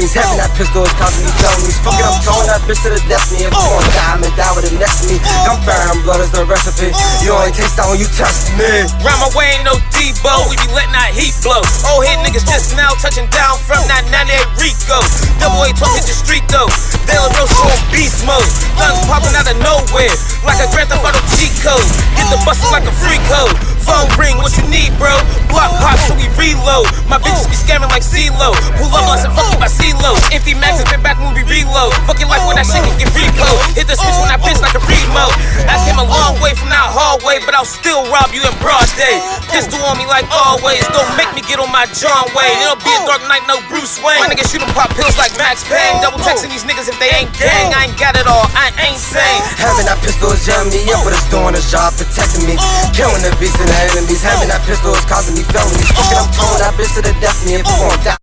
enemies. Having that pistol is causing me felonies. Fuck it, I'm throwing that bitch to the death me. If you gon' die, I'ma die with it next to me. I'm fire and blood is the recipe. You only taste that when you test me. Round my way ain't no Debo, we be letting that heat blow. Old head niggas just now touching down from that 98 Rico. Double A talk hit the street though. De La Rosa on beast mode. Guns popping out of nowhere, like a Grand Theft Auto cheat code. Get the bustin' like a free code. Phone ring, what you need, bro? Block hot so we reload. My bitches be scamming like CeeLo. Pull up us and fuck you by CeeLo. Empty max and been back when we reload. Fucking life when that shit can get repo. Hit the switch when that bitch like a remote. I came a long way from that hallway, but I'll still rob you in broad day. Pistol on me like always. Don't make me get on my John Wayne. It'll be a dark night, no Bruce Wayne. My niggas shoot 'em pop pills like Max Payne. Double texting these niggas if they ain't gang. I ain't got it all, I ain't sane. Having that pistol is jamming me up, but it's doing its job, protecting me. Killing the beast and the enemies. Having that pistol is causing me felonies. Fucking, I'm throwing that bitch to the death me. If you gon' die.